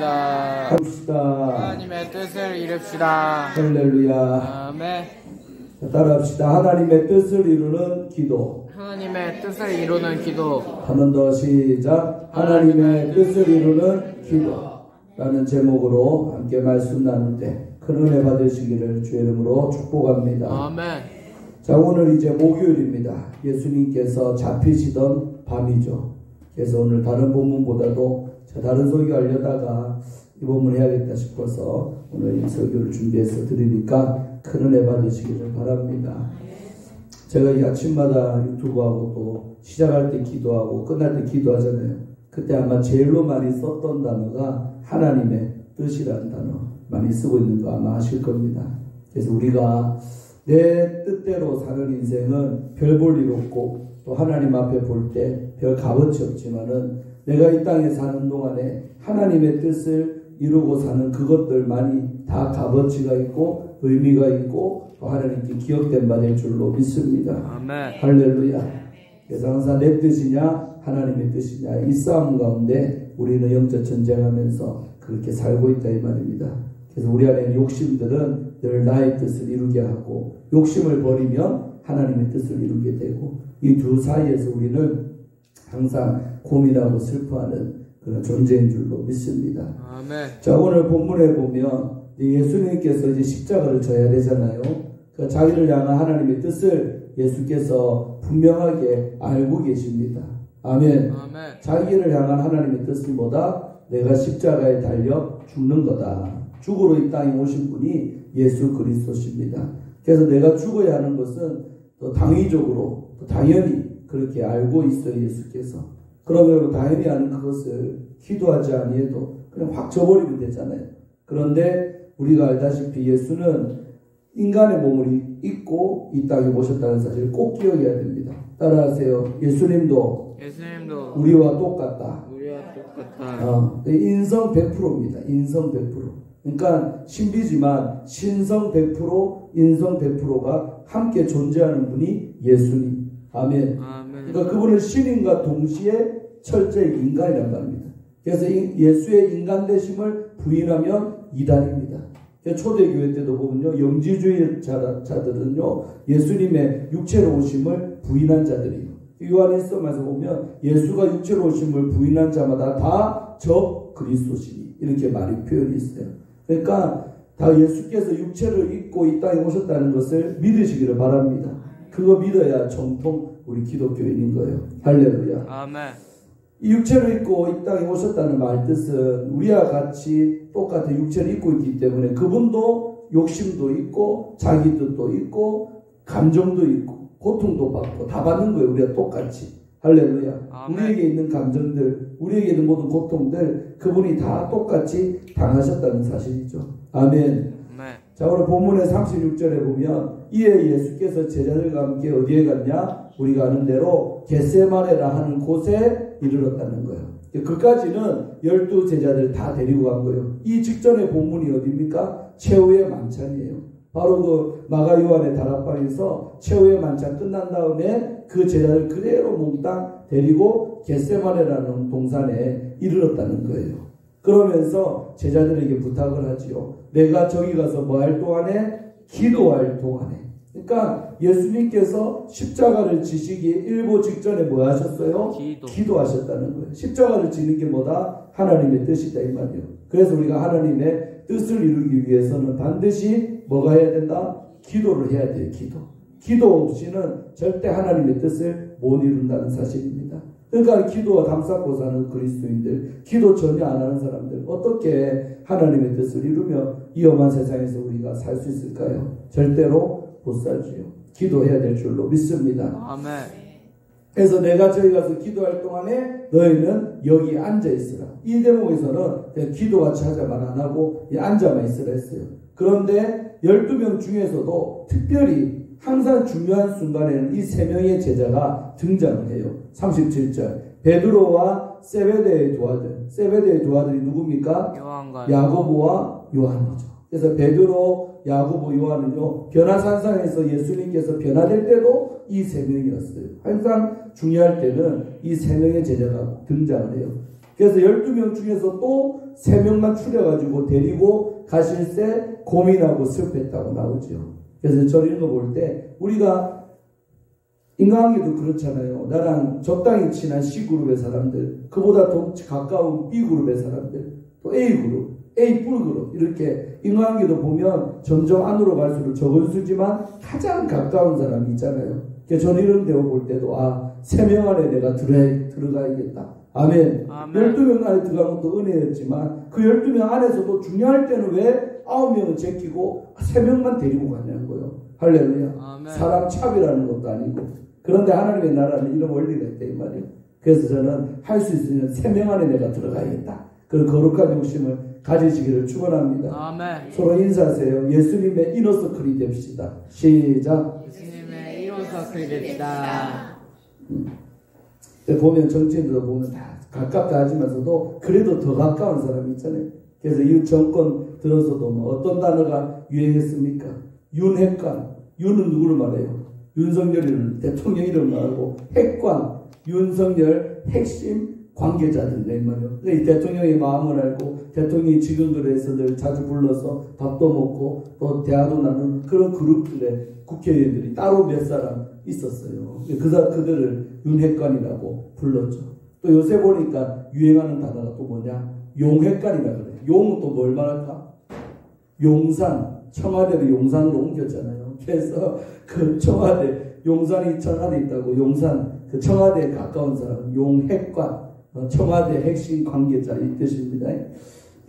이룹시다. 하나님의 뜻을 이룹시다. 할렐루야. 아멘. 따라합시다. 하나님의 뜻을 이루는 기도. 하나님의 뜻을 이루는 기도. 한 번 더 시작. 하나님의 뜻을 이루는 기도 라는 제목으로 함께 말씀 나눌 때 큰 은혜 받으시기를 주의 이름으로 축복합니다. 아멘. 자, 오늘 이제 목요일입니다. 예수님께서 잡히시던 밤이죠. 그래서 오늘 다른 본문보다도 다른 설교 하려다가 이 본문 해야겠다 싶어서 오늘 이 설교를 준비해서 드리니까 큰 은혜 받으시기를 바랍니다. 제가 이 아침마다 유튜브하고 또 시작할 때 기도하고 끝날 때 기도하잖아요. 그때 아마 제일로 많이 썼던 단어가 하나님의 뜻이라는 단어 많이 쓰고 있는 거 아마 아실 겁니다. 그래서 우리가 내 뜻대로 사는 인생은 별 볼 일 없고 또 하나님 앞에 볼 때 별 값어치 없지만은 내가 이 땅에 사는 동안에 하나님의 뜻을 이루고 사는 그것들만이 다 값어치가 있고 의미가 있고 또 하나님께 기억된 바 될 줄로 믿습니다. 아멘. 할렐루야. 그래서 항상 내 뜻이냐 하나님의 뜻이냐 이 싸움 가운데 우리는 영적 전쟁하면서 그렇게 살고 있다 이 말입니다. 그래서 우리 안에 있는 욕심들은 늘 나의 뜻을 이루게 하고 욕심을 버리면 하나님의 뜻을 이루게 되고 이 두 사이에서 우리는 항상 고민하고 슬퍼하는 그런 존재인 줄로 믿습니다. 아멘. 자, 오늘 본문에 보면 예수님께서 이제 십자가를 져야 되잖아요. 그 자기를 향한 하나님의 뜻을 예수께서 분명하게 알고 계십니다. 아멘. 아멘. 자기를 향한 하나님의 뜻은 뭐다? 내가 십자가에 달려 죽는 거다. 죽으러 이 땅에 오신 분이 예수 그리스도십니다. 그래서 내가 죽어야 하는 것은 또 당위적으로 또 당연히 그렇게 알고 있어요. 예수께서. 그러면 당연히 아는 그것을 기도하지 아니해도 그냥 확 져버리면 되잖아요. 그런데 우리가 알다시피 예수는 인간의 몸을 입고 이 땅에 오셨다는 사실을 꼭 기억해야 됩니다. 따라하세요. 예수님도 우리와 똑같다. 인성 100%입니다. 인성 100%. 그러니까 신비지만 신성 100%, 인성 100%가 함께 존재하는 분이 예수님. 아멘. 그러니까 그분은 신인과 동시에 철저히 인간이란 말입니다. 그래서 예수의 인간 되심을 부인하면 이단입니다. 초대교회 때도 보면요, 영지주의자들은요 예수님의 육체로 오심을 부인한 자들이에요. 요한일서에서 보면 예수가 육체로 오심을 부인한 자마다 다 저 그리스도시니 이렇게 말이 표현이 있어요. 그러니까 다 예수께서 육체를 입고 이 땅에 오셨다는 것을 믿으시기를 바랍니다. 그거 믿어야 정통 우리 기독교인인 거예요. 할렐루야. 아멘. 이 육체를 입고 이 땅에 오셨다는 말 뜻은 우리와 같이 똑같은 육체를 입고 있기 때문에 그분도 욕심도 있고 자기 뜻도 있고 감정도 있고 고통도 받고 다 받는 거예요. 우리가 똑같이. 할렐루야. 아멘. 우리에게 있는 감정들, 우리에게 있는 모든 고통들 그분이 다 똑같이 당하셨다는 사실이죠. 아멘. 자, 오늘 본문의 36절에 보면 이에 예수께서 제자들과 함께 어디에 갔냐? 우리가 아는 대로 겟세마네라 하는 곳에 이르렀다는 거예요. 그까지는 12 제자들 다 데리고 간 거예요. 이 직전의 본문이 어디입니까? 최후의 만찬이에요. 바로 그 마가 요한의 다락방에서 최후의 만찬 끝난 다음에 그 제자들 그대로 몽땅 데리고 겟세마네라는 동산에 이르렀다는 거예요. 그러면서 제자들에게 부탁을 하지요. 내가 저기 가서 뭐 할 동안에? 기도할 동안에. 그러니까 예수님께서 십자가를 지시기 일보 직전에 뭐 하셨어요? 기도하셨다는 거예요. 십자가를 지는 게 뭐다? 하나님의 뜻이다 이 말이에요. 그래서 우리가 하나님의 뜻을 이루기 위해서는 반드시 뭐가 해야 된다? 기도를 해야 돼요. 기도 없이는 절대 하나님의 뜻을 못 이룬다는 사실입니다. 그러니까 기도와 담쌓고 사는 그리스도인들, 기도 전혀 안 하는 사람들 어떻게 하나님의 뜻을 이루며 이 험한 세상에서 우리가 살 수 있을까요? 절대로 못 살지요. 기도해야 될 줄로 믿습니다. 아멘. 그래서 내가 저기 가서 기도할 동안에 너희는 여기 앉아 있으라. 이 대목에서는 그냥 기도같이 하자만 안 하고 앉아만 있으라 했어요. 그런데 12명 중에서도 특별히 항상 중요한 순간에는 이 3명의 제자가 등장을 해요. 37절. 베드로와 세베대의 두 아들. 세베대의 두 아들이 누굽니까? 야고보와 요한이죠. 그래서 베드로, 야고보, 요한은요, 변화산상에서 예수님께서 변화될 때도 이 3명이었어요. 항상 중요할 때는 이 3명의 제자가 등장을 해요. 그래서 12명 중에서 또 3명만 추려가지고 데리고 가실새 고민하고 슬펐다고 나오죠. 그래서 저는 이런 거 볼 때 우리가 인간관계도 그렇잖아요. 나랑 적당히 친한 C그룹의 사람들, 그보다 더 가까운 B그룹의 사람들, 또 A그룹, A뿔그룹, 이렇게 인간관계도 보면 점점 안으로 갈수록 적은 수지만 가장 가까운 사람이 있잖아요. 그래서 저는 이런 데を볼 때도 3명 안에 내가 들어가야겠다. 아멘. 12명 안에 들어간 것도 은혜였지만 그 12명 안에서도 중요할 때는 왜 9명을 제끼고 3명만 데리고 가냐는 거예요. 할렐루야. 아멘. 사람 차별하는 것도 아니고. 그런데 하나님의 나라는 이런 원리가 있다 이 말이에요. 그래서 저는 할 수 있으면 3명 안에 내가 들어가야겠다. 그런 거룩한 욕심을 가지시기를 축원합니다. 아멘. 서로 인사하세요. 예수님의 이너서클이 됩시다. 시작. 예수님의 이너서클이 됩시다. 보면 정치인들도 보면 다 가깝다 하지만서도 그래도 더 가까운 사람이 있잖아요. 그래서 이 정권 들어서도 뭐 어떤 단어가 유행했습니까? 윤핵관. 윤은 누구를 말해요? 윤석열을 대통령 이름을 말하고 핵관, 윤석열 핵심 관계자들 내 말이에요. 이 대통령의 마음을 알고 대통령이 지금 그래서 늘 자주 불러서 밥도 먹고 또 대화도 나누는 그런 그룹들의 국회의원들이 따로 몇 사람 있었어요. 그들을 윤핵관이라고 불렀죠. 또 요새 보니까 유행하는 단어가 또 뭐냐? 용핵관이라 그래요. 용은 또 뭘 말할까? 용산, 청와대를 용산으로 옮겼잖아요. 그래서 그 청와대, 용산이 청와대에 있다고 용산, 그 청와대에 가까운 사람, 용핵관, 청와대 핵심 관계자 이 뜻입니다.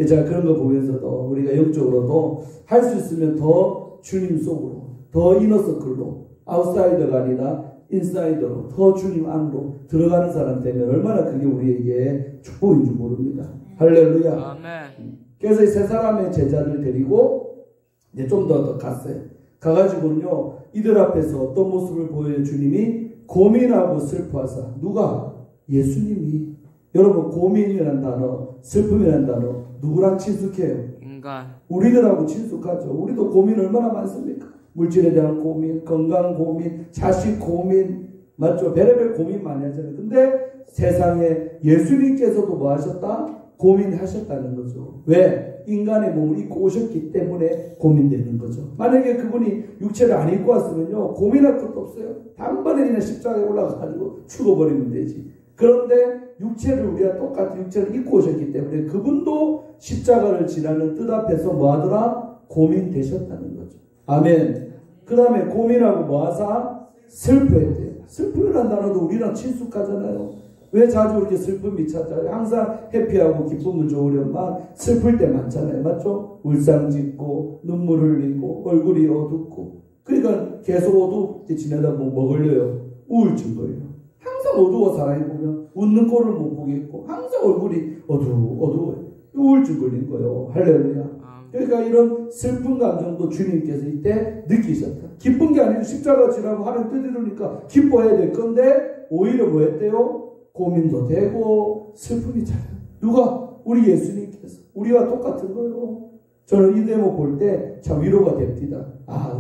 제가 그런 거 보면서도 우리가 영적으로도 할 수 있으면 더 주님 속으로, 더 이너서클로, 아웃사이더가 아니라 인사이더로, 더 주님 안으로 들어가는 사람 되면 얼마나 그게 우리에게 축복인 줄 모릅니다. 할렐루야. 아멘. 그래서 이 세 사람의 제자들 데리고 이제 좀 더 갔어요. 가가지고는요, 이들 앞에서 어떤 모습을 보여 주님이 고민하고 슬퍼하사. 누가? 예수님이. 여러분, 고민이라는 단어, 슬픔이라는 단어, 누구랑 친숙해요? 인간. 우리들하고 친숙하죠. 우리도 고민 얼마나 많습니까? 물질에 대한 고민, 건강 고민, 자식 고민, 맞죠? 별의별 고민 많이 하잖아요. 근데 세상에 예수님께서도 뭐 하셨다? 고민하셨다는 거죠. 왜? 인간의 몸을 입고 오셨기 때문에 고민되는 거죠. 만약에 그분이 육체를 안 입고 왔으면요, 고민할 것도 없어요. 단번에 그냥 십자가에 올라가가지고 죽어버리면 되지. 그런데 육체를 우리가 똑같은 육체를 입고 오셨기 때문에 그분도 십자가를 지나는 뜻 앞에서 뭐 하더라? 고민되셨다는 거죠. 아멘. 그 다음에 고민하고 뭐 하사? 슬퍼했대요. 슬픔이라는 단어도 우리랑 친숙하잖아요. 왜 자주 그렇게 슬픔이 찾아요? 항상 해피하고 기쁨은 좋으련만 슬플 때 많잖아요. 맞죠? 울상 짓고 눈물 흘리고 얼굴이 어둡고 그러니까 계속 어둡게 지내다 보면 뭐 걸려요? 우울증 걸려요. 항상 어두워 사람이 보면 웃는 꼴을 못 보겠고 항상 얼굴이 어두워요. 우울증 걸린 거예요. 할렐루야. 그러니까 이런 슬픈 감정도 주님께서 이때 느끼셨다. 기쁜 게 아니고 십자가 지라고 하는 뜻 이루니까 기뻐해야 될 건데 오히려 뭐 했대요? 고민도 되고 슬픔이 잘. 누가? 우리 예수님께서. 우리와 똑같은 거예요. 저는 이 대목 볼 때 참 위로가 됩니다.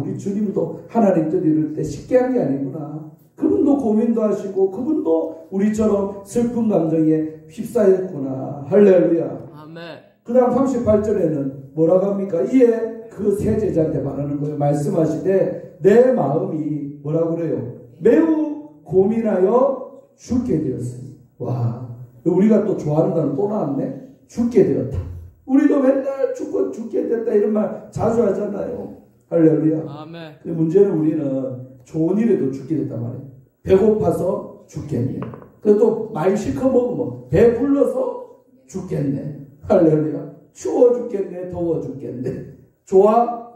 우리 주님도 하나님 뜻 이룰 때 쉽게 한 게 아니구나. 그분도 고민도 하시고 그분도 우리처럼 슬픈 감정에 휩싸였구나. 할렐루야. 아멘. 그 다음 38절에는 뭐라고 합니까? 이에 그 세 제자한테 말하는 거예요. 말씀하시되 내 마음이 뭐라고 그래요? 매우 고민하여 죽게 되었으니. 와, 우리가 또 좋아하는 단어 또 나왔네. 죽게 되었다. 우리도 맨날 죽게 됐다 이런 말 자주 하잖아요. 할렐루야. 아멘. 근데 문제는 우리는 좋은 일에도 죽게 됐단 말이에요. 배고파서 죽겠네. 그래도 많이 시커 먹으면 배 불러서 죽겠네. 할렐루야. 추워 죽겠네. 더워 죽겠네. 좋아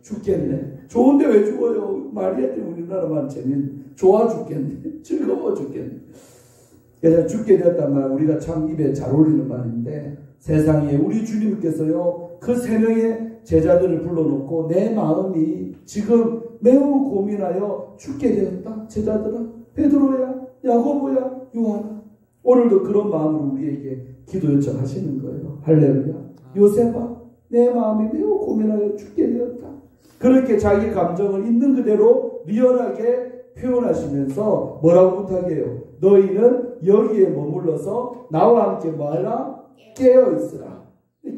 죽겠네. 좋은데 왜 죽어요? 말이야. 우리나라만 재밌는. 좋아 죽겠네. 즐거워 죽겠네. 그래서 죽게 되었단 말 우리가 참 입에 잘 어울리는 말인데 세상에 우리 주님께서요 그 세 명의 제자들을 불러놓고 내 마음이 지금 매우 고민하여 죽게 되었다. 제자들아, 베드로야, 야고보야, 요한아. 오늘도 그런 마음으로 우리에게 기도 요청하시는 거예요. 할렐루야. 요셉아, 내 마음이 매우 고민하여 죽게 되었다. 그렇게 자기 감정을 있는 그대로 리얼하게 표현하시면서 뭐라고 부탁해요? 너희는 여기에 머물러서 나와 함께 뭐하라? 깨어있으라.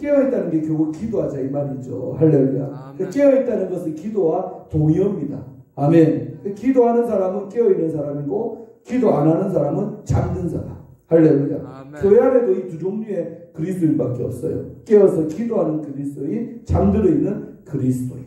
깨어있다는 게 결국 기도하자 이 말이죠. 할렐루야. 깨어있다는 것은 기도와 동의어입니다. 아멘. 기도하는 사람은 깨어있는 사람이고 기도 안 하는 사람은 잠든 사람. 할렐루야. 아멘. 교회 안에도 이 두 종류의 그리스도인밖에 없어요. 깨어서 기도하는 그리스도인, 잠들어 있는 그리스도인.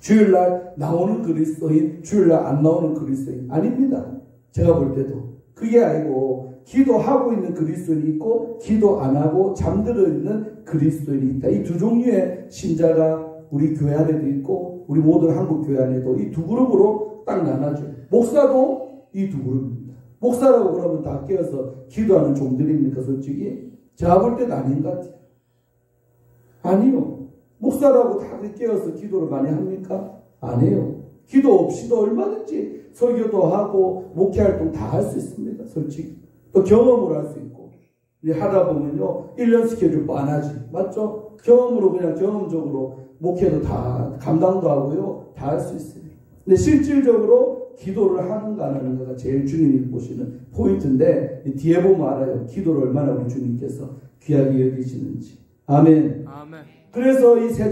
주일날 나오는 그리스도인, 주일날 안 나오는 그리스도인 아닙니다. 제가 볼 때도 그게 아니고 기도하고 있는 그리스도인이 있고 기도 안 하고 잠들어 있는 그리스도인이 있다. 이 두 종류의 신자가 우리 교회 안에도 있고 우리 모든 한국 교회 안에도 이 두 그룹으로 딱 나눠져요. 목사도 이 두 그룹입니다. 목사라고 그러면 다 깨어서 기도하는 종들입니까? 솔직히 제가 볼 때는 아닌 것 같아요. 아니요. 목사라고 다 깨어서 기도를 많이 합니까? 안 해요. 기도 없이도 얼마든지 설교도 하고 목회활동 다 할 수 있습니다. 솔직히. 또 경험을 할 수 있고. 하다 보면요. 1년 스케줄 뻔하지. 맞죠? 경험으로 그냥 경험적으로 목회도 다 감당도 하고요. 다 할 수 있어요. 근데 실질적으로 기도를 하는가 안 하는가가 제일 주님이 보시는 포인트인데 뒤에 보면 알아요. 기도를 얼마나 우리 주님께서 귀하게 여기시는지. 아멘. 아멘. 그래서 이 세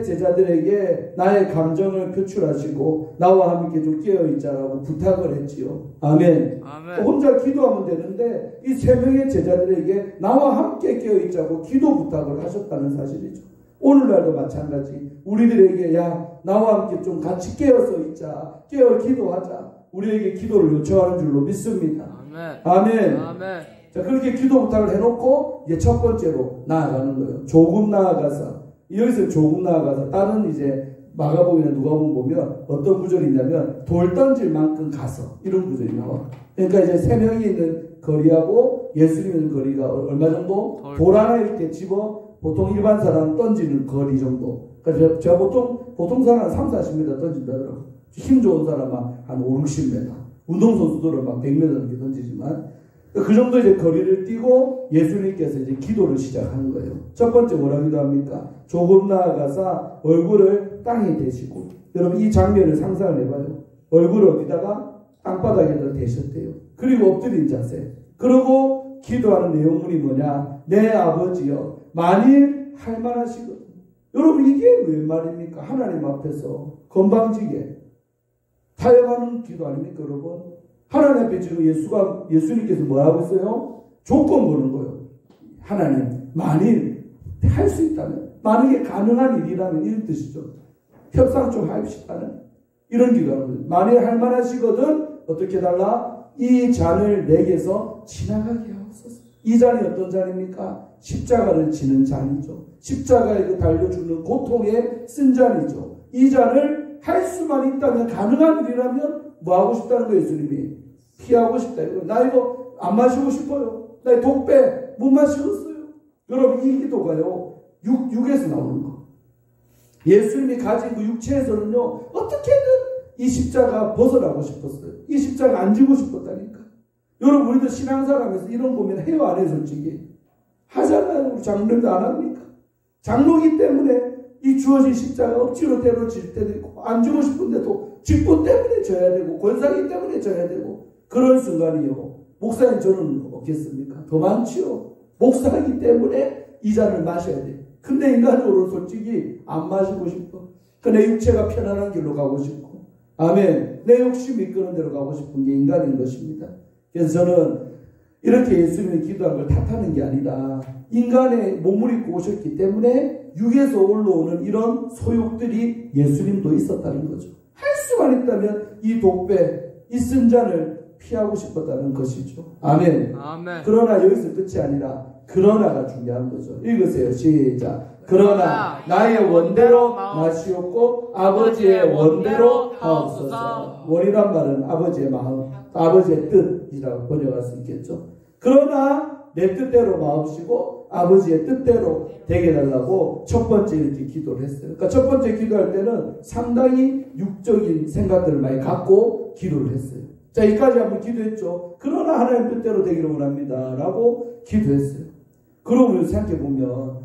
제자들에게 나의 감정을 표출하시고 나와 함께 좀 깨어있자라고 부탁을 했지요. 아멘. 아멘. 혼자 기도하면 되는데 이 세 명의 제자들에게 나와 함께 깨어있자고 기도 부탁을 하셨다는 사실이죠. 오늘날도 마찬가지. 우리들에게 야 나와 함께 좀 같이 깨어서 있자. 깨어 기도하자. 우리에게 기도를 요청하는 줄로 믿습니다. 아멘. 아멘. 아멘. 자, 그렇게 기도 부탁을 해놓고 이제 첫 번째로 나아가는 거예요. 조금 나아가서 여기서 조금 나아가서 다른 이제 마가복음이나 누가복음 보면 어떤 구절이 있냐면 돌 던질 만큼 가서 이런 구절이 나와. 그러니까 이제 세 명이 있는 거리하고 예수님 있는 거리가 얼마 정도? 돌 하나 이렇게 집어 보통 일반 사람 던지는 거리 정도. 그러니까 제가 보통 사람 3, 40m 던진다더라고요. 힘 좋은 사람은 한 5, 60m. 운동선수들은 막 100m 이렇게 던지지만 그 정도 이제 거리를 뛰고 예수님께서 이제 기도를 시작하는 거예요. 첫 번째 뭐라 기도합니까? 조금 나아가서 얼굴을 땅에 대시고. 여러분 이 장면을 상상을 해봐요. 얼굴을 어디다가? 땅바닥에다 대셨대요. 그리고 엎드린 자세. 그리고 기도하는 내용물이 뭐냐? 내 아버지여 만일 할만하시거든. 여러분 이게 웬 말입니까? 하나님 앞에서 건방지게 타협하는 기도 아닙니까 여러분? 하나님 앞에 지금 예수님께서 뭐라고 했어요? 조건 보는 거예요. 하나님 만일 할 수 있다면 만약에 가능한 일이라면 이런 뜻이죠. 협상 좀 합시다는 이런 기도하는 거예요. 만일 할 만하시거든 어떻게 달라? 이 잔을 내게서 지나가게 하옵소서. 이 잔이 어떤 잔입니까? 십자가를 지는 잔이죠. 십자가에 달려 죽는 고통에 쓴 잔이죠. 이 잔을 할 수만 있다면 가능한 일이라면 뭐 하고 싶다는 거예요, 예수님이? 피하고 싶다. 나 이거 안 마시고 싶어요. 나 독배 못 마시겠어요. 여러분 이 기도가요. 육에서 나오는 거. 예수님이 가진 그 육체에서는요. 어떻게든 이 십자가 벗어나고 싶었어요. 이 십자가 안 지고 싶었다니까. 여러분 우리도 신앙사람에서 이런 보면 해요 안 해요 솔직히? 하잖아요. 우리 장로님도 안 합니까? 장로기 때문에 이 주어진 십자가 억지로 때로 질 때도 있고 안 주고 싶은데도 직분 때문에 져야 되고 권사기 때문에 져야 되고 그런 순간이요. 목사님 저는 없겠습니까? 더 많지요. 목사기 때문에 이 잔을 마셔야 돼. 근데 인간적으로 솔직히 안 마시고 싶어. 내 육체가 편안한 길로 가고 싶고 아멘. 내 욕심이 이끄는 대로 가고 싶은 게 인간인 것입니다. 그래서 저는 이렇게 예수님이 기도한 걸 탓하는 게 아니라 인간의 몸을 입고 오셨기 때문에 육에서 올라오는 이런 소욕들이 예수님도 있었다는 거죠. 할 수만 있다면 이 독배, 이 쓴 잔을 피하고 싶었다는 것이죠. 아멘. 아멘. 그러나 여기서 끝이 아니라 그러나가 중요한 거죠. 읽으세요. 시작. 그러나 나의 원대로 마시옵고 아버지의 원대로 하옵소서. 원이란 말은 아버지의 마음, 아버지의 뜻이라고 번역할 수 있겠죠. 그러나 내 뜻대로 마옵시고 아버지의 뜻대로 되게 해달라고 첫 번째 이렇게 기도를 했어요. 그러니까 첫 번째 기도할 때는 상당히 육적인 생각들을 많이 갖고 기도를 했어요. 자, 여기까지 한번 기도했죠. 그러나 하나님 뜻대로 되기를 원합니다. 라고 기도했어요. 그러고 생각해보면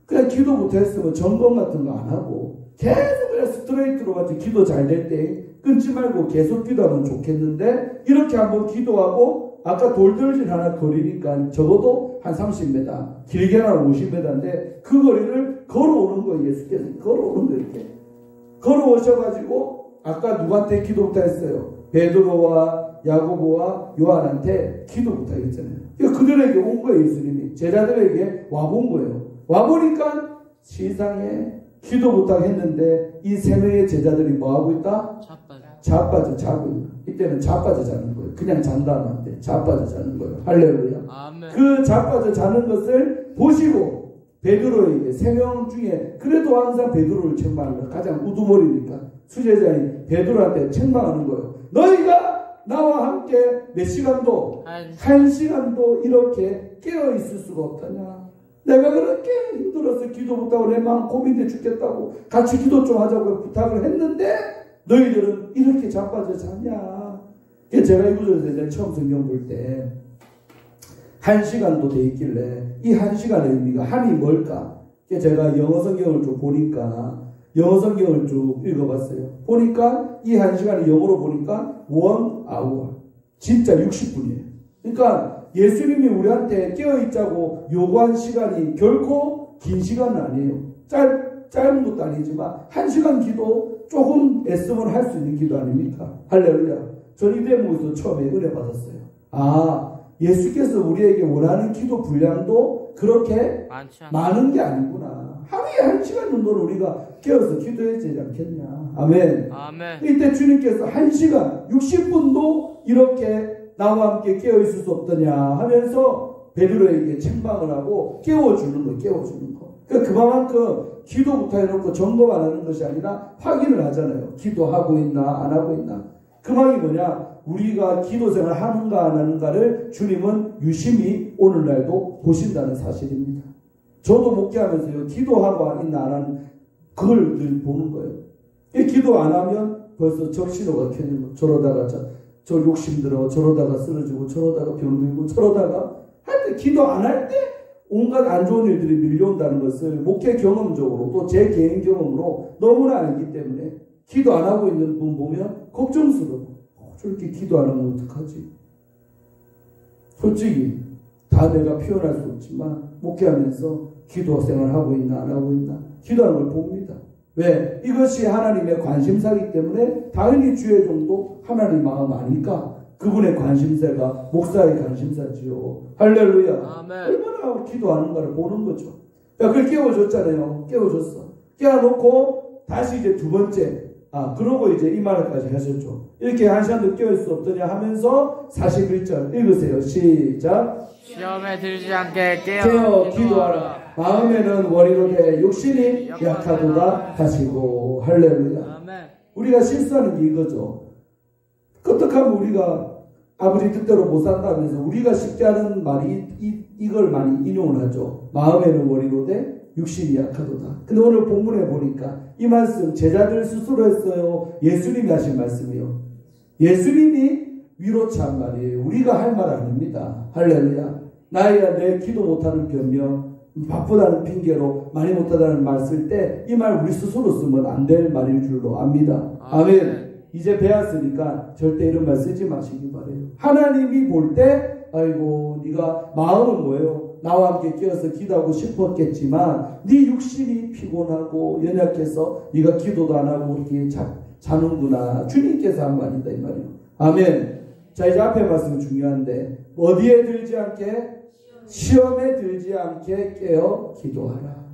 그냥 기도부터 했으면 점검 같은 거 안 하고 계속 그냥 스트레이트로 같이 기도 잘 될 때 끊지 말고 계속 기도하면 좋겠는데 이렇게 한번 기도하고 아까 돌들진 하나 거리니까 적어도 한 30m, 길게는 한 50m인데 그 거리를 걸어오는 거예요. 예수께서 걸어오는 거예요. 이렇게 걸어오셔가지고 아까 누구한테 기도부터 했어요? 베드로와 야고보와 요한한테 기도부터 했잖아요. 그들에게 온 거예요. 예수님이 제자들에게 와본 거예요. 와보니까 세상에 기도부터 했는데 이 세 명의 제자들이 뭐하고 있다? 자빠져 자고 있다. 이때는 자빠져 자는 거예요. 그냥 잔다면 안 돼. 자빠져 자는 거예요. 할렐루야. 아멘. 그 자빠져 자는 것을 보시고 베드로에게 세 명 중에 그래도 항상 베드로를 책망하는 거예요. 가장 우두머리니까 수제자인 베드로한테 책망하는 거예요. 너희가 나와 함께 몇 시간도 한 시간도 이렇게 깨어 있을 수가 없다냐. 내가 그렇게 힘들어서 기도 못하고 내 마음 고민돼 죽겠다고 같이 기도 좀 하자고 부탁을 했는데 너희들은 이렇게 자빠져 자냐. 제가 이 구절에서 처음 성경 볼 때 한 시간도 돼 있길래 이 한 시간의 의미가 한이 뭘까? 제가 영어 성경을 좀 보니까 영어 성경을 쭉 읽어봤어요. 보니까 이 한 시간이 영어로 보니까 1 hour 진짜 60분이에요. 그러니까 예수님이 우리한테 깨어있자고 요구한 시간이 결코 긴 시간은 아니에요. 짧은 것도 아니지만 한 시간 기도 조금 애쓰면 할 수 있는 기도 아닙니까? 할렐루야. 저는 이 대목에서 처음에 은혜 받았어요. 예수께서 우리에게 원하는 기도 분량도 그렇게 많은 게 아니구나. 하루에 한 시간 정도는 우리가 깨어서 기도해야 되지 않겠냐. 아멘. 이때 주님께서 한 시간 60분도 이렇게 나와 함께 깨어있을 수 없더냐 하면서 베드로에게 책망을 하고 깨워주는 거, 깨워주는 거. 그러니까 그만큼 기도부터 해놓고 점검 안 하는 것이 아니라 확인을 하잖아요. 기도하고 있나 안 하고 있나. 그 말이 뭐냐. 우리가 기도 생활 하는가 안 하는가를 주님은 유심히 오늘날도 보신다는 사실입니다. 저도 목회하면서요. 기도하고 있나 안 하는 그걸 늘 보는 거예요. 기도 안 하면 벌써 적신호가 켜지는 거. 저러다가 저 욕심들어 저러다가 쓰러지고 저러다가 병들고 저러다가 하여튼 기도 안 할 때 온갖 안 좋은 일들이 밀려온다는 것을 목회 경험적으로 또 제 개인 경험으로 너무나 알기 때문에 기도 안 하고 있는 분 보면 걱정스러워. 저렇게 기도 안 하면 어떡하지? 솔직히 다 내가 표현할 수 없지만 목회하면서 기도 생활하고 있나 안 하고 있나 기도하는 걸 봅니다. 왜? 이것이 하나님의 관심사이기 때문에 당연히 주의 종도 하나님 마음 아니까 그분의 관심사가 목사의 관심사지요. 할렐루야. 아멘. 얼마나 기도하는가를 보는 거죠. 그걸 깨워줬잖아요. 깨워줬어. 깨워놓고 다시 이제 두 번째 그러고 이제 이 말까지 하셨죠. 이렇게 한 시간도 깨울 수 없더냐 하면서 41절 읽으세요. 시작. 시험에 들지 않게 깨어 기도하라. 마음에는 원이로되 육신이 약하도다 하시고. 할렐루야. 아멘. 우리가 실수하는 게 이거죠. 끄떡하면 우리가 아버지 뜻대로 못 산다면서 우리가 쉽게 하는 말이 이걸 많이 인용을 하죠. 마음에는 원이로되 육신이 약하도다. 근데 오늘 본문에 보니까 이 말씀 제자들 스스로 했어요? 예수님이 하신 말씀이요. 예수님이 위로치 한 말이에요. 우리가 할 말 아닙니다. 할렐루야. 나이야 내 기도 못하는 변명, 바쁘다는 핑계로 많이 못하다는 말 쓸 때 이 말 우리 스스로 쓰면 안 될 말일 줄로 압니다. 아멘. 이제 배웠으니까 절대 이런 말 쓰지 마시기 바래요. 하나님이 볼 때 아이고 네가 마음은 뭐예요? 나와 함께 끼어서 기도하고 싶었겠지만 네 육신이 피곤하고 연약해서 네가 기도도 안 하고 이렇게 자는구나. 주님께서 한 말이다 이 말이에요. 아멘. 자 이제 앞에 말씀이 중요한데 어디에 들지 않게? 시험에 들지 않게 깨어 기도하라.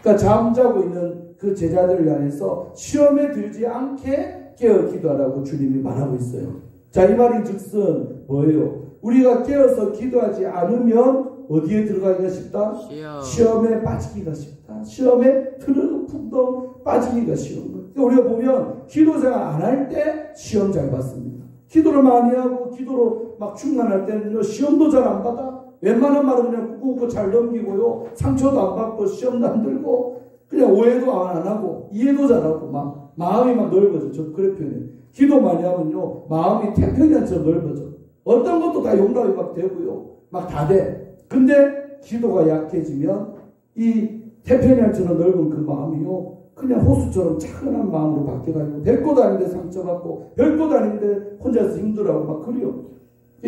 그러니까 잠자고 있는 그 제자들을 향해서 시험에 들지 않게 깨어 기도하라고 주님이 말하고 있어요. 자 이 말이 즉슨 뭐예요? 우리가 깨어서 기도하지 않으면 어디에 들어가기가 쉽다? 시험에 빠지기가 쉽다. 시험에 드르풍덩 빠지기가 쉬운 거예요. 그러니까 우리가 보면 기도 생활 안 할 때 시험 잘 받습니다. 기도를 많이 하고 기도로 막 충만할 때는요 시험도 잘 안 받아. 웬만한 말은 그냥 꾹꾹 잘 넘기고요 상처도 안 받고 시험도 안 들고 그냥 오해도 안 하고 이해도 잘하고 막 마음이 막 넓어져. 저 그래 표현해요. 기도 많이 하면요 마음이 태평양처럼 넓어져. 어떤 것도 다 용납이 막 되고요 막 다 돼. 근데 기도가 약해지면 이 태평양처럼 넓은 그 마음이요 그냥 호수처럼 차분한 마음으로 바뀌어가지고 될 것도 아닌데 상처받고 별 것도 아닌데 혼자서 힘들어하고 막 그래요.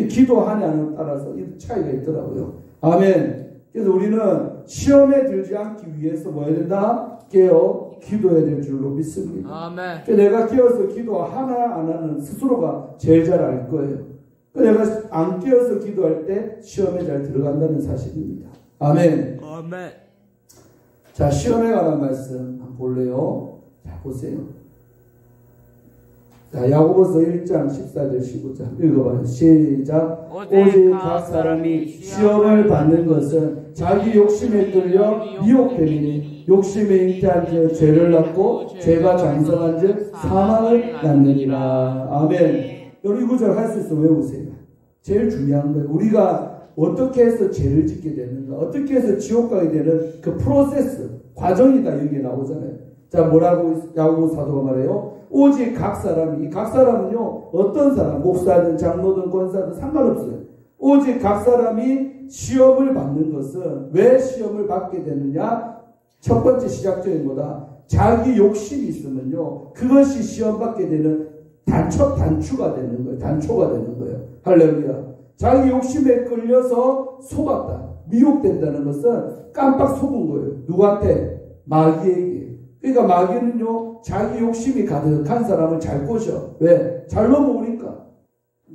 기도하냐는 따라서 차이가 있더라고요. 아멘. 그래서 우리는 시험에 들지 않기 위해서 뭐 해야 된다? 깨어 기도해야 될 줄로 믿습니다. 아멘. 내가 깨어서 기도하나 안 하는 스스로가 제일 잘 알 거예요. 내가 안 깨어서 기도할 때 시험에 잘 들어간다는 사실입니다. 아멘. 아멘. 자, 시험에 관한 말씀 한번 볼래요? 자, 보세요. 자, 야고보서 1장 14절 15절 읽어봐요. 시작. 오직 각 사람이 시험을 받는 것은 자기 욕심에 끌려 미혹됨이니 욕심에 잉태한 즉 죄를 낳고 죄가 장성한 즉 사망을 낳느니라. 아멘. 여러분 이 구절 할 수 있어 외우세요. 제일 중요한 거예요. 우리가 어떻게 해서 죄를 짓게 되는가, 어떻게 해서 지옥 가게 되는 그 프로세스, 과정이다 여기에 나오잖아요. 자, 뭐라고 야고보 사도가 말해요? 오직 각 사람이, 이 각 사람은요 어떤 사람, 목사든 장로든 권사든 상관없어요. 오직 각 사람이 시험을 받는 것은 왜 시험을 받게 되느냐? 첫 번째 시작점이 뭐다? 자기 욕심이 있으면요 그것이 시험 받게 되는 단추가 되는 거예요. 단초가 되는 거예요. 할렐루야. 자기 욕심에 끌려서 속았다. 미혹된다는 것은 깜빡 속은 거예요. 누구한테? 마귀에게. 그러니까 마귀는요 자기 욕심이 가득한 사람을 잘 꼬셔. 왜? 잘 넘어오니까.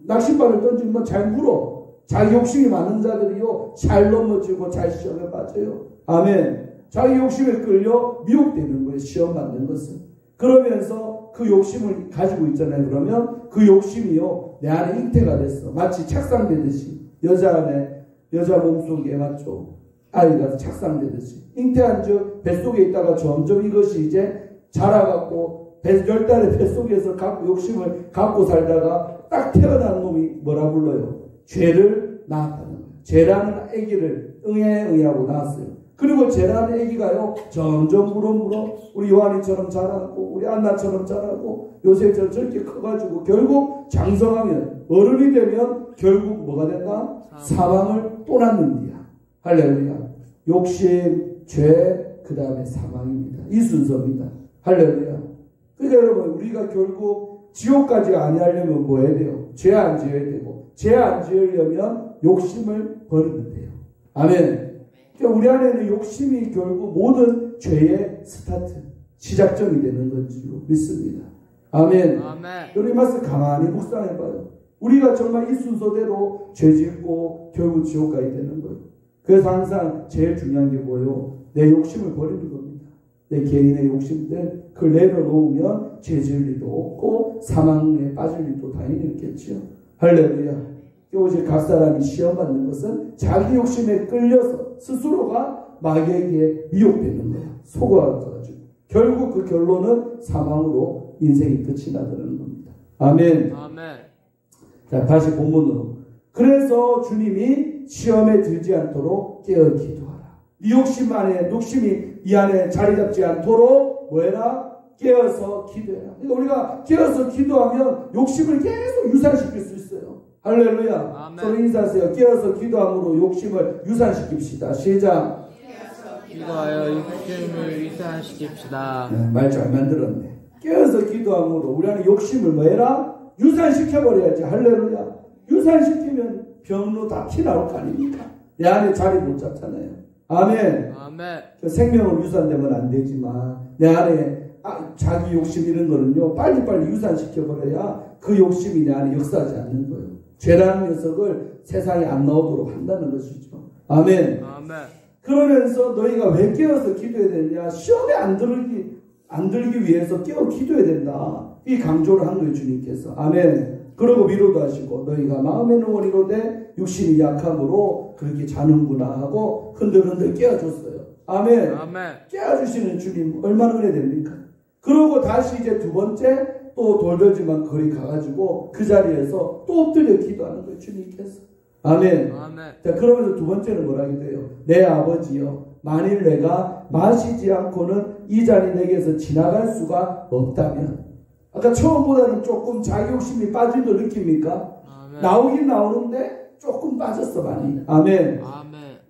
낚싯발을 던지면 잘 물어. 자기 욕심이 많은 자들이요 잘 넘어지고 잘 시험에 빠져요. 아멘. 자기 욕심에 끌려 미혹되는 거예요. 시험 받는 것은. 그러면서 그 욕심을 가지고 있잖아요. 그러면 그 욕심이요 내 안에 잉태가 됐어. 마치 착상되듯이 여자 몸속에 맞죠? 아이가 착상되듯이 잉태한 즉 뱃속에 있다가 점점 이것이 이제 자라갖고 10달의 뱃속에서 욕심을 갖고 살다가 딱 태어난 놈이 뭐라 불러요? 죄를 낳았다는 거예요. 죄라는 아기를 응애하고 낳았어요. 그리고 죄라는 아기가요 점점 물어 우리 요한이처럼 자라고 우리 안나처럼 자라고 요새처럼 저렇게 커가지고 결국 장성하면 어른이 되면 결국 뭐가 된다? 사망을 또 낳는디야. 할렐루야. 욕심, 죄, 그 다음에 사망입니다. 이 순서입니다. 할렐루야. 그러니까 여러분 우리가 결국 지옥까지 아니하려면 뭐 해야 돼요? 죄 안 지어야 되고 죄 안 지으려면 욕심을 버리면 돼요. 아멘. 그러니까 우리 안에는 욕심이 결국 모든 죄의 스타트, 시작점이 되는 건지로 믿습니다. 아멘. 여러분 이 말씀 가만히 묵상해봐요. 우리가 정말 이 순서대로 죄 짓고 결국 지옥 가야 되는 거예요. 그래서 항상 제일 중요한 게 뭐예요? 내 욕심을 버리는 겁니다. 내 개인의 욕심들 그걸 내려놓으면 죄 지을 일도 없고 사망에 빠질 일도 당연히 있겠죠. 할렐루야. 오직 각 사람이 시험받는 것은 자기 욕심에 끌려서 스스로가 마귀에게 미혹되는 거예요. 속아가지고 결국 그 결론은 사망으로 인생이 끝이 나더라는 겁니다. 아멘. 자, 다시 본문으로. 그래서 주님이 시험에 들지 않도록 깨어 기도하라. 네 욕심이 이 안에 자리 잡지 않도록 뭐해라? 깨어서 기도해라. 그러니까 우리가 깨어서 기도하면 욕심을 계속 유산시킬 수 있어요. 할렐루야. 서로 인사하세요. 깨어서 기도함으로 욕심을 유산시킵시다. 시작. 기도하여 욕심을 유산시킵시다. 네, 말 잘 만들었네. 깨어서 기도함으로 우리 안에 욕심을 뭐해라? 유산시켜버려야지. 할렐루야. 유산시키면 병로 다 피나올 거 아닙니까? 내 안에 자리 못 잡잖아요. 아멘. 생명은 유산되면 안 되지만 내 안에 자기 욕심 이런 거는요 빨리빨리 유산시켜버려야 그 욕심이 내 안에 역사하지 않는 거예요. 죄라는 녀석을 세상에 안 나오도록 한다는 것이죠. 아멘. 그러면서 너희가 왜 깨어서 기도해야 되느냐? 시험에 안 들기 위해서 깨어 기도해야 된다. 이 강조를 한 거예요, 주님께서. 아멘. 그러고 위로도 하시고 너희가 마음에는 원이로되 육신이 약함으로 그렇게 자는구나 하고 흔들흔들 깨워줬어요. 아멘. 깨워주시는 주님 얼마나 은혜 됩니까? 그러고 다시 이제 두 번째 또 돌돌지만 거리 가가지고 그 자리에서 또 엎드려 기도하는 거예요, 주님께서. 아멘. 자, 그러면서 두 번째는 뭐라 해요? 내 아버지여, 만일 내가 마시지 않고는 이 잔이 내게서 지나갈 수가 없다면. 아까 처음보다는 조금 자기 욕심이 빠진 거 느낍니까? 나오긴 나오는데 조금 빠졌어, 많이. 아멘.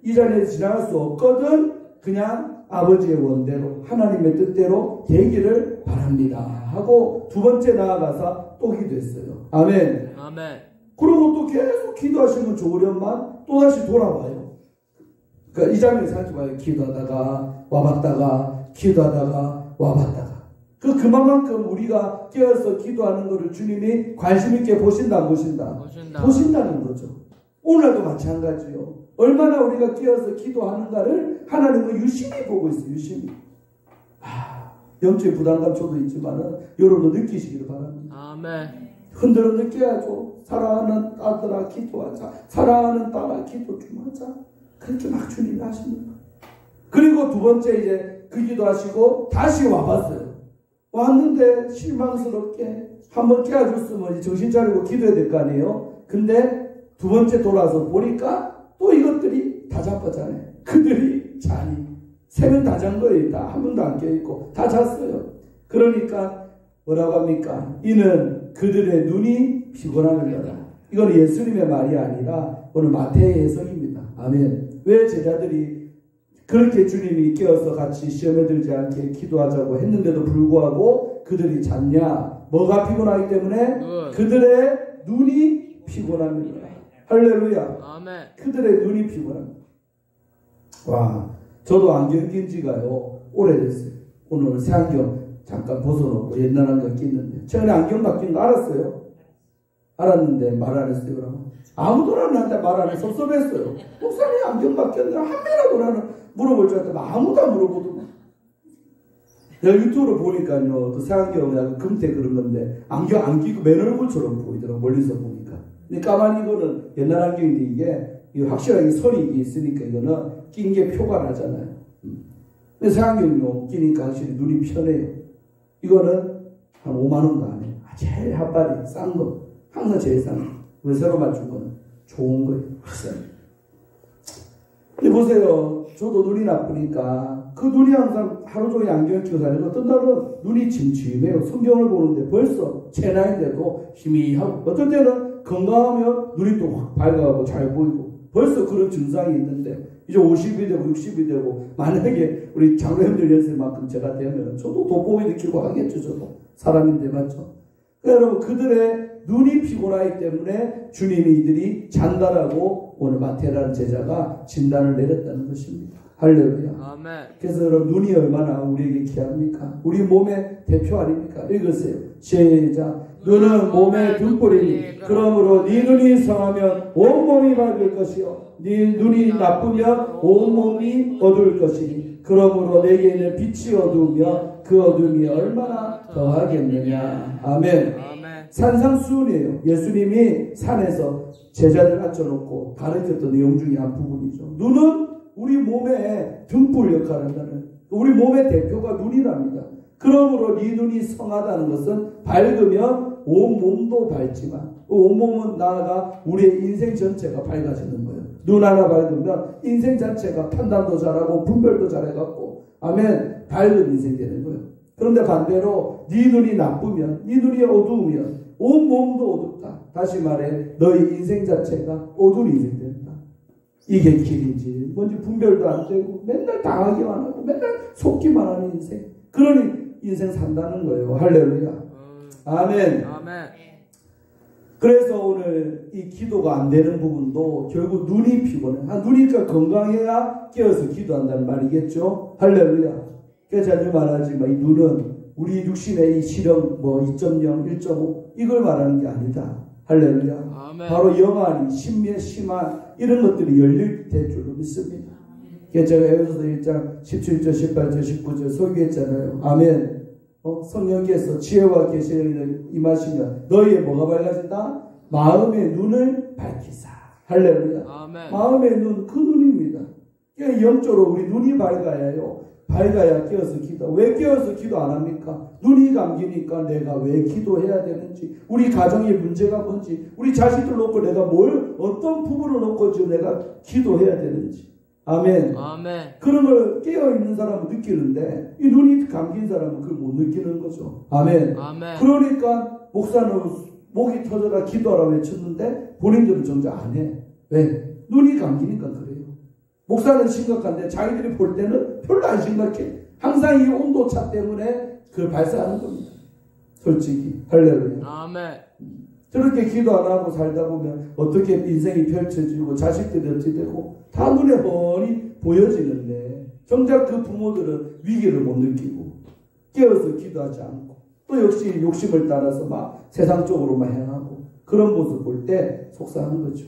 이 잔에 지나갈 수 없거든 그냥 아버지의 원대로 하나님의 뜻대로 되기를 바랍니다 하고 두 번째 나아가서 또 기도했어요. 아멘. 그리고 또 계속 기도하시면 좋으련만 또다시 돌아와요. 그러니까 이 장면 생각해봐요. 기도하다가 와봤다가 기도하다가 와봤다가. 그만큼 우리가 깨어서 기도하는 것을 주님이 관심 있게 보신다 안 보신다? 보신다는 거죠. 오늘도 마찬가지요. 얼마나 우리가 깨어서 기도하는가를 하나님은 유심히 보고 있어요. 유심히. 영적인 부담감 저도 있지만은 여러분도 느끼시기를 바랍니다. 아멘. 흔들어 느껴야죠. 사랑하는 아들아 기도하자. 사랑하는 딸아 기도 좀 하자. 그렇게 막 주님이 하시는 거예요. 그리고 두 번째 이제 그 기도하시고 다시 와봤어요. 왔는데 실망스럽게 한번 깨워줬으면 정신 차리고 기도해야 될 거 아니에요. 근데 두 번째 돌아서 보니까 또 이것들이 다 잡았잖아요. 그들이 자니. 세 명 다 잔 거예요. 다 한 명도 안 깨있고 다 잤어요. 그러니까 뭐라고 합니까? 이는 그들의 눈이 피곤함이라. 이건 예수님의 말이 아니라 오늘 마태의 해석입니다. 아멘. 왜 제자들이 그렇게 주님이 깨어서 같이 시험에 들지 않게 기도하자고 했는데도 불구하고 그들이 잤냐? 뭐가 피곤하기 때문에? 그들의 눈이 피곤합니다. 할렐루야. 아멘. 그들의 눈이 피곤합니다. 와, 저도 안경 낀 지가요 오래됐어요. 오늘 새 안경 잠깐 벗어놓고 옛날 안경 끼는데 최근에 안경 바뀐 거 알았어요? 알았는데 말 안 했어요. 그럼 아무도나 나한테 말 안 해서 섭섭했어요. 목사님 안경 바뀌었는데 한 명이라도 나는 물어볼 줄 알았더니 아무도 안 물어보더만. 내가 유튜브로 보니까요, 그 새 안경은 약간 금태 그런 건데 안경 안 끼고 맨 얼굴처럼 보이더라고, 멀리서 보니까. 근데 까만 이거는 옛날 안경인데 이게 확실하게 선이 있으니까 이거는 낀 게 표가 나잖아요. 근데 새 안경요 끼니까 확실히 눈이 편해요. 이거는 한 5만 원도 안 해요. 제일 핫발이 싼 거. 항상 제일 싼 거. 왜 새로 맞춘 거는 좋은 거예요. 근데 보세요. 저도 눈이 나쁘니까 그 눈이 항상 하루 종일 안경을 끼고 다니고 어떤 날은 눈이 침침해요. 성경을 보는데 벌써 제 나이인데도 희미하고 어떤 때는 건강하면 눈이 또 확 밝아가고 잘 보이고 벌써 그런 증상이 있는데 이제 50이 되고 60이 되고 만약에 우리 장로님들 연세만큼 제가 되면 저도 돋보기 느끼고 하겠죠. 저도 사람인데 맞죠? 그러니까 여러분 그들의 눈이 피곤하기 때문에 주님이 이들이 잔다라고 오늘 마태라는 제자가 진단을 내렸다는 것입니다. 할렐루야. 아멘. 그래서 여러분 눈이 얼마나 우리에게 귀합니까? 우리 몸의 대표 아닙니까? 읽으세요. 시작. 눈은 몸의 등불이니 그러므로 네 눈이 성하면 온몸이 밝을 것이요 네 눈이 나쁘면 온몸이 어두울 것이니 그러므로 내게 있는 빛이 어두우며 그 어둠이 얼마나 더하겠느냐. 아멘. 산상수훈이에요. 예수님이 산에서 제자들 앉혀놓고 가르쳤던 내용 중에 한 부분이죠. 눈은 우리 몸의 등불 역할을 한다는, 우리 몸의 대표가 눈이랍니다. 그러므로 네 눈이 성하다는 것은 밝으면 온 몸도 밝지만 온 몸은 나아가 우리의 인생 전체가 밝아지는 거예요. 눈 하나 밝으면 인생 자체가 판단도 잘하고 분별도 잘해갖고 아멘 밝은 인생 되는 거예요. 그런데 반대로 네 눈이 나쁘면 네 눈이 어두우면 온 몸도 어둡다. 다시 말해 너의 인생 자체가 어두운 인생 된다. 이게 길인지 뭔지 분별도 안 되고 맨날 당하기만 하고 맨날 속기만 하는 인생. 그러니 인생 산다는 거예요. 할렐루야. 아멘. 아멘. 그래서 오늘 이 기도가 안 되는 부분도 결국 눈이 피곤해. 눈이 건강해야 깨어서 기도한다는 말이겠죠. 할렐루야. 그래서 제가 말하지만 이 눈은 우리 육신의 이 시력 2.0, 1.5 이걸 말하는 게 아니다. 할렐루야. 아멘. 바로 영안이 심면, 심한 이런 것들이 열릴 줄로 믿습니다. 그래서 제가 에베소서 1장 17절, 18절, 19절 소개했잖아요. 아멘. 성령께서 지혜와 계시를 임하시면 너희의 뭐가 밝아진다? 마음의 눈을 밝히사. 할렐루야. 아멘. 마음의 눈, 그 눈입니다. 그러니까 영적으로 우리 눈이 밝아야요. 밝아야 깨어서 기도. 왜 깨어서 기도 안 합니까? 눈이 감기니까 내가 왜 기도해야 되는지, 우리 가정의 문제가 뭔지, 우리 자식들 놓고 내가 어떤 부분을 놓고 지금 내가 기도해야 되는지. 아멘. 아멘. 그런 걸 깨어있는 사람은 느끼는데, 이 눈이 감긴 사람은 그걸 못 느끼는 거죠. 아멘. 아멘. 그러니까 목사는 목이 터져라 기도하라 외쳤는데, 본인들은 정작 안 해. 왜? 눈이 감기니까 그래요. 목사는 심각한데 자기들이 볼 때는 별로 안 심각해. 항상 이 온도차 때문에 그걸 발사하는 겁니다. 솔직히. 할렐루야. 아멘. 저렇게 기도 안 하고 살다 보면 어떻게 인생이 펼쳐지고 자식들이 어찌 되고 다 눈에 훤히 보여지는데 정작 그 부모들은 위기를 못 느끼고 깨어서 기도하지 않고 또 역시 욕심을 따라서 막 세상적으로만 행하고 그런 모습 볼 때 속상한 거죠.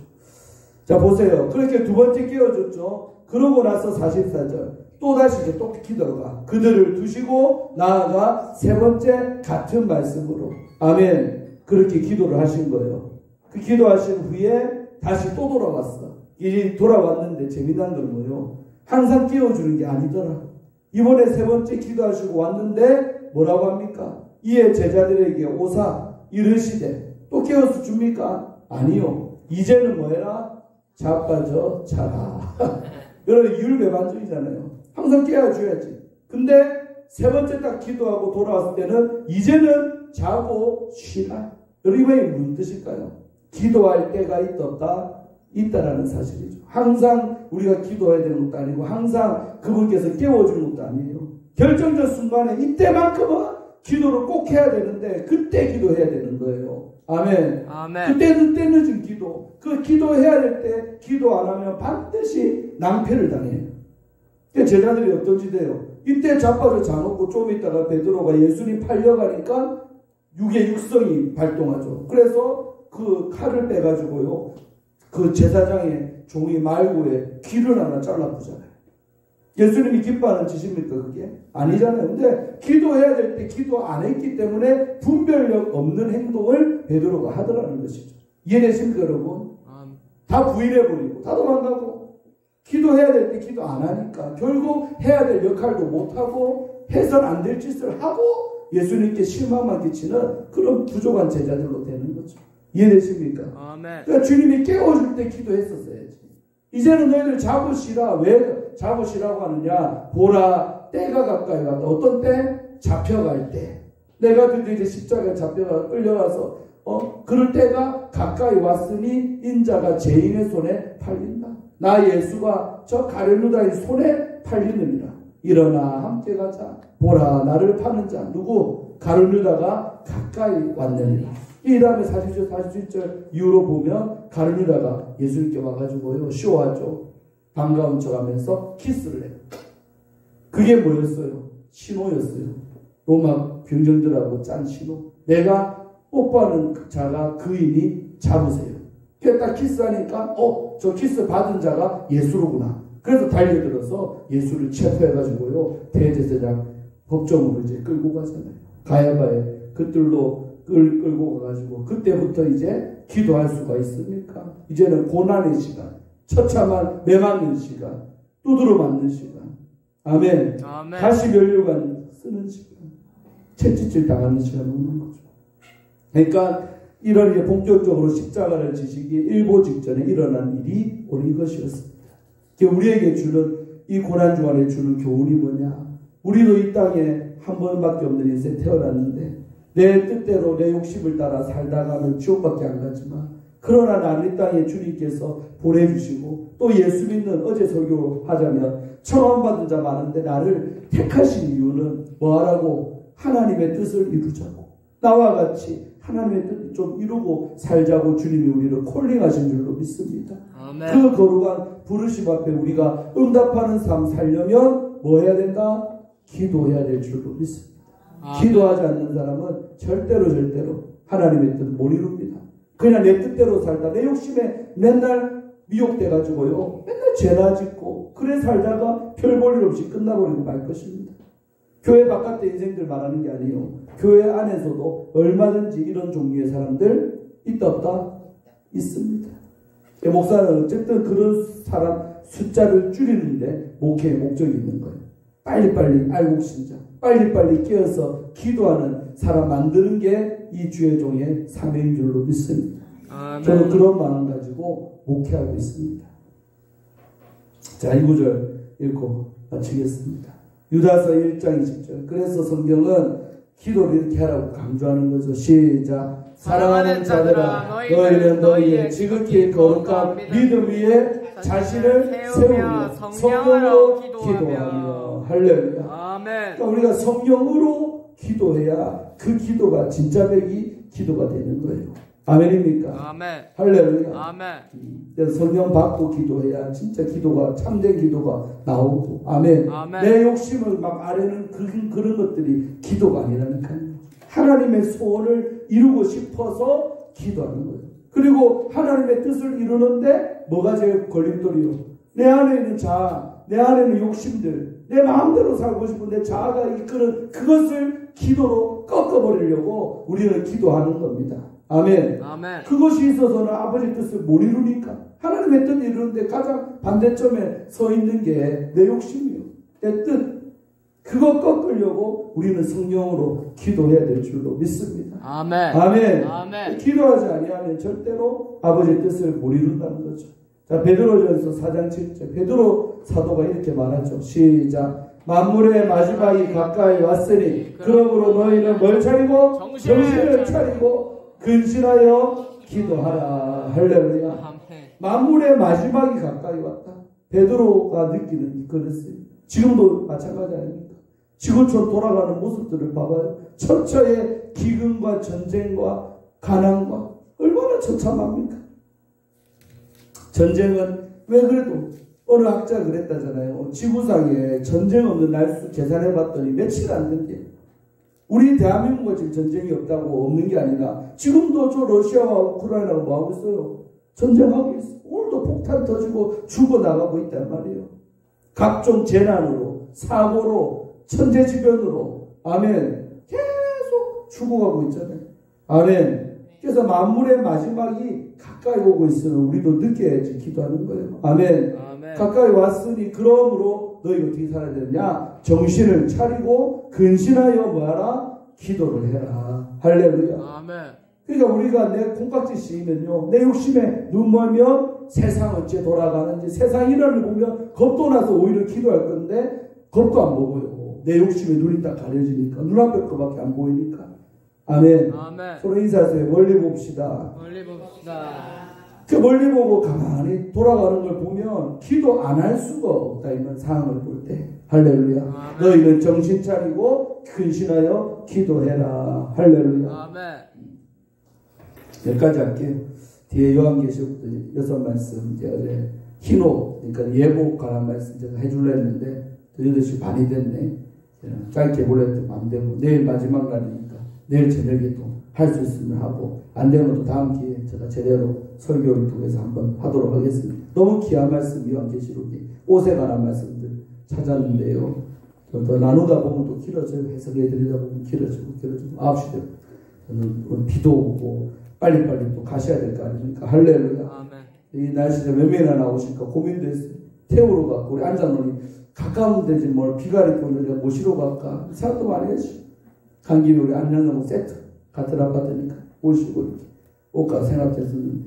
자 보세요. 그렇게 두 번째 깨워줬죠. 그러고 나서 44절 또다시 이제 또 기도가 그들을 두시고 나아가 세 번째 같은 말씀으로 아멘 그렇게 기도를 하신 거예요. 그 기도하신 후에 다시 또 돌아왔어. 이 돌아왔는데 재미난 건 뭐예요? 항상 깨워주는 게 아니더라. 이번에 세 번째 기도하시고 왔는데 뭐라고 합니까? 이에 제자들에게 오사 이르시되 또 깨워서 줍니까? 아니요. 이제는 뭐해라? 자빠져 자라. 여러분 율배반전이잖아요. 항상 깨워줘야지. 근데 세 번째 딱 기도하고 돌아왔을 때는 이제는 자고 쉬라. 여러분 이 말이 무슨 뜻일까요? 기도할 때가 있다라는 사실이죠. 항상 우리가 기도해야 되는 것도 아니고 항상 그분께서 깨워주는 것도 아니에요. 결정적 순간에 이때만큼은 기도를 꼭 해야 되는데 그때 기도해야 되는 거예요. 아멘. 그때는 때 늦은 기도. 그 기도해야 될 때 기도 안 하면 반드시 낭패를 당해요. 제자들이 어떤 짓이에요? 이때 자빠져 자놓고 좀 있다가 베드로가 예수님 팔려가니까 육의 육성이 발동하죠. 그래서 그 칼을 빼가지고요. 그 제사장의 종이 말고에 귀를 하나 잘라부잖아요. 예수님이 기뻐하는 짓입니까 그게? 아니잖아요. 근데 기도해야 될 때 기도 안 했기 때문에 분별력 없는 행동을 베드로가 하더라는 것이죠. 이해되십니까 여러분? 다 부인해버리고 다 도망가고 기도해야 될 때 기도 안 하니까 결국 해야 될 역할도 못하고 해서는 안 될 짓을 하고 예수님께 실망만 끼치는 그런 부족한 제자들로 되는 거죠. 이해되십니까? 그러니까 주님이 깨워줄 때 기도했었어야지. 이제는 너희들 자고 쉬라. 왜 자고 쉬라고 하느냐? 보라 때가 가까이 왔다. 어떤 때? 잡혀갈 때. 내가 드디어 이제 십자가에 잡혀가 끌려가서 그럴 때가 가까이 왔으니 인자가 죄인의 손에 팔린다. 나 예수가 저 가룟유다의 손에 팔리느니라. 일어나 함께 가자. 보라 나를 파는 자 누구? 가룟유다가 가까이 왔느니라. 이 다음에 40절 47절 이후로 보면 가룟유다가 예수님께 와가지고요 쇼하죠. 반가운 척하면서 키스를 해요. 그게 뭐였어요? 신호였어요. 로마 병정들하고 짠 신호. 내가 뽀뽀하는 자가 그이니 잡으세요. 그래서 딱 키스하니까 저 키스 받은 자가 예수로구나. 그래서 달려들어서 예수를 체포해가지고요 대제사장 법정으로 이제 끌고 가잖아요. 가야바에 그들로 끌고 가가지고 그때부터 이제 기도할 수가 있습니까? 이제는 고난의 시간, 처참한 매맞는 시간, 두드러 맞는 시간, 아멘. 다시 면류관 쓰는 시간, 채찍질 당하는 시간 오는 거죠. 그러니까 이런 이제 본격적으로 십자가를 지시기 일보 직전에 일어난 일이 오늘 이것이었습니다. 우리에게 주는 이 고난 주간에 주는 교훈이 뭐냐? 우리도 이 땅에 한 번밖에 없는 인생 태어났는데 내 뜻대로 내 욕심을 따라 살다가는 지옥밖에 안 가지만 그러나 나를 이 땅에 주님께서 보내주시고 또 예수 믿는 어제 설교하자면 청함받은 자 많은데 나를 택하신 이유는 뭐하라고? 하나님의 뜻을 이루자고 나와 같이 하나님의 뜻을 좀 이루고 살자고 주님이 우리를 콜링하신 줄로 믿습니다. 아멘. 그 거룩한 부르심 앞에 우리가 응답하는 삶 살려면 뭐 해야 된다? 기도해야 될 줄로 믿습니다. 기도하지 않는 사람은 절대로 하나님의 뜻 못 이룹니다. 그냥 내 뜻대로 살다 내 욕심에 맨날 미혹돼가지고요 맨날 죄나 짓고 그래 살다가 별 볼 일 없이 끝나버리고 말 것입니다. 교회 바깥의 인생들 말하는 게 아니에요. 교회 안에서도 얼마든지 이런 종류의 사람들 있다 없다? 있습니다. 목사는 어쨌든 그런 사람 숫자를 줄이는데 목회의 목적이 있는 거예요. 빨리빨리 알곡 신자 빨리빨리 깨어서 기도하는 사람 만드는 게 이 주의 종의 사명인 줄로 믿습니다. 저는 그런 마음 가지고 목회하고 있습니다. 자, 이 구절 읽고 마치겠습니다. 유다서 1장 20절. 그래서 성경은 기도를 이렇게 하라고 강조하는 거죠. 시작. 사랑하는 자들아 너희는 너희의 지극히 거룩한 믿음 위에 자신을 세우며 성령으로 기도하며 할렐루야. 아멘. 그러니까 우리가 성령으로 기도해야 그 기도가 진짜 백이 기도가 되는 거예요. 아멘입니까? 아멘. 할렐루야. 아멘. 성령 받고 기도해야 진짜 기도가 참된 기도가 나오고 아멘. 내 욕심을 막 아래는 그런 것들이 기도가 아니라니까요. 하나님의 소원을 이루고 싶어서 기도하는 거예요. 그리고 하나님의 뜻을 이루는데 뭐가 제일 걸림돌이요? 내 안에 있는 자아, 내 안에 있는 욕심들, 내 마음대로 살고 싶은 내 자아가 이끄는 그것을 기도로 꺾어버리려고 우리는 기도하는 겁니다. 아멘. 그것이 있어서는 아버지 뜻을 못 이루니까 하나님의 뜻을 이루는데 가장 반대점에 서 있는 게 내 욕심이요. 내 뜻. 그거 꺾으려고 우리는 성령으로 기도해야 될 줄로 믿습니다. 아멘. 기도하지 아니하면 절대로 아버지의 뜻을 못 이룬다는 거죠. 자, 베드로전서 4장 7절. 베드로 사도가 이렇게 말하죠. 시작. 만물의 마지막이 가까이 왔으니 그러므로 너희는 뭘 차리고 정신을 차리고 근신하여 기도하라. 할렐루야. 만물의 마지막이 가까이 왔다. 베드로가 느끼는 그랬어요. 지금도 마찬가지 아닙니까? 지구촌 돌아가는 모습들을 봐봐요. 처처의 기근과 전쟁과 가난과 얼마나 처참합니까? 전쟁은 왜 그래도 어느 학자가 그랬다잖아요. 지구상에 전쟁 없는 날수 계산해봤더니 며칠 안 된대요. 우리 대한민국은 지금 전쟁이 없다고 없는 게 아니라 지금도 저 러시아와 우크라이나가 뭐하고 있어요? 전쟁하고 있어요. 오늘도 폭탄 터지고 죽어나가고 있단 말이에요. 각종 재난으로 사고로 천재지변으로 아멘 계속 죽어가고 있잖아요. 아멘. 그래서 만물의 마지막이 가까이 오고 있으면 우리도 느껴야지 기도하는 거예요. 아멘. 가까이 왔으니 그러므로 너희가 어떻게 살아야 되느냐? 정신을 차리고 근신하여 뭐하라? 기도를 해라. 할렐루야. 그러니까 우리가 내 콩깍지 씌이면요, 내 욕심에 눈 멀면 세상 어째 돌아가는지 세상 일을 보면 겁도 나서 오히려 기도할 건데 겁도 안 보고요. 내 욕심에 눈이 딱 가려지니까 눈앞에 거밖에 안 보이니까. 아멘. 서로 인사하세요. 멀리 봅시다. 그 멀리 보고 가만히 돌아가는 걸 보면 기도 안 할 수가 없다. 이런 상황을 볼 때. 할렐루야. 너희는 정신 차리고 근신하여 기도해라. 할렐루야. 여기까지 할게요. 뒤에 요한계시록부터 6말씀 이제 흰옷 그러니까 예복 관한 말씀 제가 해주려 했는데 8시 반이 됐네. 짧게 보려도 안 되고 내일 마지막 날이니까 내일 저녁에 또 할 수 있으면 하고 안 되면 또 다음 기회에 제가 제대로 설교를 통해서 한번 하도록 하겠습니다. 너무 귀한 말씀 요한계시록이 옷에 관한 말씀들 찾았는데요. 더 나누다 보면 또 길어져요. 해석해 드리다 보면 길어지고 9시 되고 저는 비도 오고 빨리빨리 또 가셔야 될 거 아닙니까? 할렐루야. 이 날씨에 몇 명이나 나오실까 고민도 했어요. 태우러 갔고 우리 앉아놓으니 가까운 데지 뭘 비가 이렇게 오는데 모시러 갈까 생각도 많이 했죠. 간 김에 우리 안녕하고 세트 같은 아파트니까 오시고 이렇게 올까 생각했었는데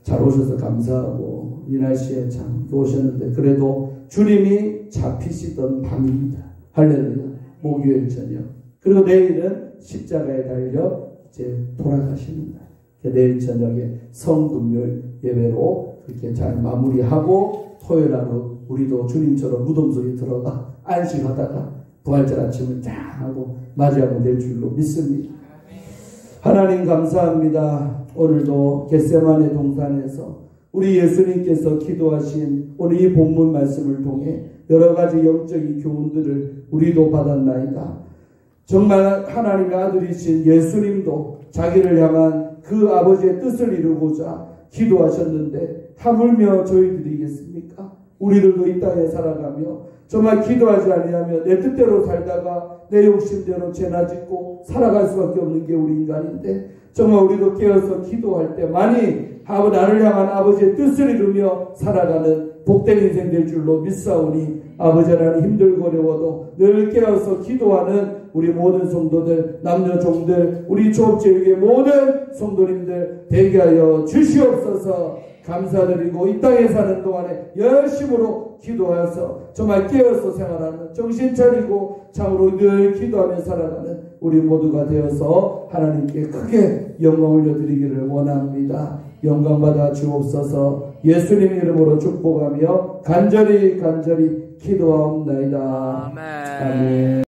잘 오셔서 감사하고 이 날씨에 참 오셨는데 그래도 주님이 잡히시던 밤입니다. 할렐루야. 목요일 저녁. 그리고 내일은 십자가에 달려 이제 돌아가십니다. 내일 저녁에 성금요일 예배로 그렇게 잘 마무리하고 토요일 하루 우리도 주님처럼 무덤 속에 들어가 안식하다가 부활절 아침을 쫙 하고 맞이하면 될 줄로 믿습니다. 하나님 감사합니다. 오늘도 겟세마네 동산에서 우리 예수님께서 기도하신 오늘 이 본문 말씀을 통해 여러 가지 영적인 교훈들을 우리도 받았나이다. 정말 하나님의 아들이신 예수님도 자기를 향한 그 아버지의 뜻을 이루고자 기도하셨는데 하물며 저희들이겠습니까? 우리들도 이 땅에 살아가며 정말 기도하지 아니하면 내 뜻대로 살다가 내 욕심대로 죄나 짓고 살아갈 수밖에 없는 게 우리 인간인데 정말 우리도 깨어서 기도할 때 많이 나를 향한 아버지의 뜻을 이루며 살아가는 복된 인생 될 줄로 믿사오니 아버지 하나님 힘들고 어려워도 늘 깨어서 기도하는 우리 모든 성도들 남녀 종들 우리 조업제육의 모든 성도님들 되게 하여 주시옵소서. 감사드리고 이 땅에 사는 동안에 열심으로 기도하여서 정말 깨어서 생활하는 정신 차리고 참으로 늘 기도하며 살아가는 우리 모두가 되어서 하나님께 크게 영광 올려드리기를 원합니다. 영광받아 주옵소서. 예수님 이름으로 축복하며 간절히 기도하옵나이다. 아멘.